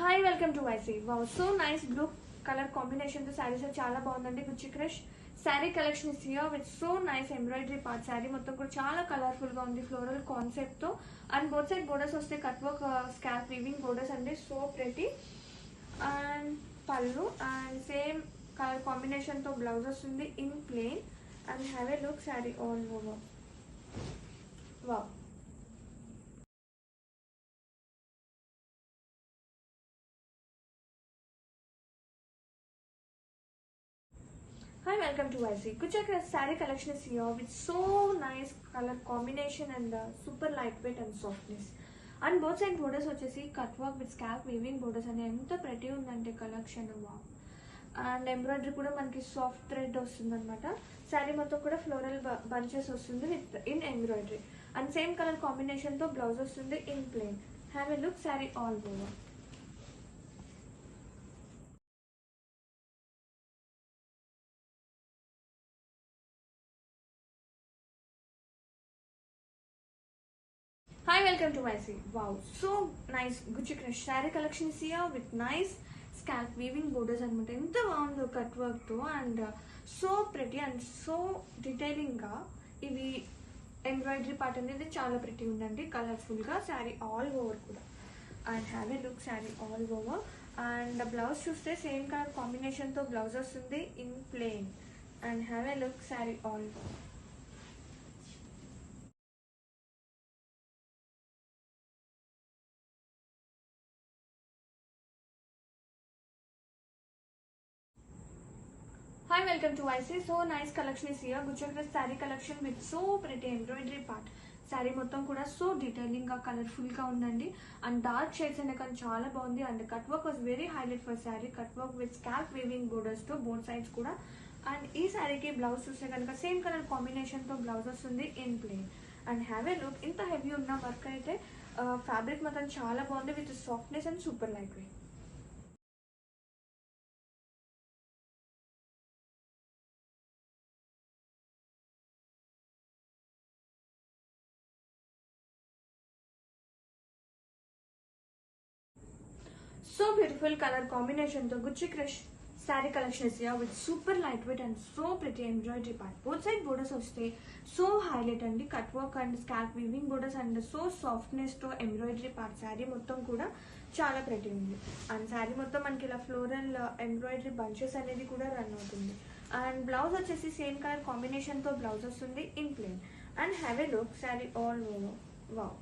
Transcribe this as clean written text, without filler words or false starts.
Hi, welcome to YC. Wow, so nice blue color combination. The sarees are chala బాగుందండి. Gucci crush saree collection is here with so nice embroidery part. Saree మొత్తం కూడా చాలా colourful గా ఉంది, floral concept తో. And both side borders వస్తే cut work scallop weaving borders అండి. So pretty. And pallu and same colour combination తో blouse వస్తుంది in plain. And have a look saree all over. Wow. Hi, welcome to YC. Gucha saree collection is here with so nice color combination and super lightweight and softness. And both side borders వచ్చేసి cut work with scalp weaving borders అని ఎంత pretty ఉందంటే collection. Wow. And embroidery కూడా మనకి soft thread వస్తుంది అనమాట. శారీ మొత్తం కూడా ఫ్లోరల్ బంచెస్ వస్తుంది with in embroidery. And same colour combination తో బ్లౌజ్ వస్తుంది in plain. Have a look sari all over. Hi, welcome to YC. Wow, so nice Gucci crush saree collection is here with nice scalp weaving borders and ఎంత బాగుందో cut work తో. And so pretty and so detailing గా ఇవి embroidery part అనేది చాలా pretty ఉందండి, colourful గా sari all over కూడా. And have a look sari all over. And blouse చూస్తే సేమ్ కలర్ కాంబినేషన్ తో బ్లౌజ్ వస్తుంది in plain. And have a look sari all over. Hi, welcome to YC. So nice collection is here. Gucha saree collection with so pretty embroidery part. Sari మొత్తం కూడా so detailing గా colourful గా ఉందండి. And dark shades అనే కానీ చాలా బాగుంది. And cut work was very highlight for sari. Cut work with scalp weaving borders తో బోత్ సైడ్స్ కూడా. అండ్ ఈ శారీకి బ్లౌజ్ చూస్తే కనుక సేమ్ కలర్ కాంబినేషన్ తో బ్లౌజ్ వస్తుంది in plain. And have a look. ఇంత హెవీ ఉన్న వర్క్ అయితే ఫ్యాబ్రిక్ మొత్తం చాలా బాగుంది with softness and super light weight. So beautiful color combination. The Gucci crush saree collection is here with super lightweight and so pretty embroidery part. Both side borders వస్తే so highlight అండి. Cut work and scalp weaving borders and so softness తో embroidery part. Sari మొత్తం కూడా చాలా pretty ఉంది. And sari మొత్తం మనకి ఇలా ఫ్లోరల్ ఎంబ్రాయిడరీ బంచెస్ అనేది కూడా రన్ అవుతుంది. అండ్ బ్లౌజ్ వచ్చేసి సేమ్ కలర్ కాంబినేషన్ తో బ్లౌజ్ వస్తుంది in plain. And have a look sari all over. Wow.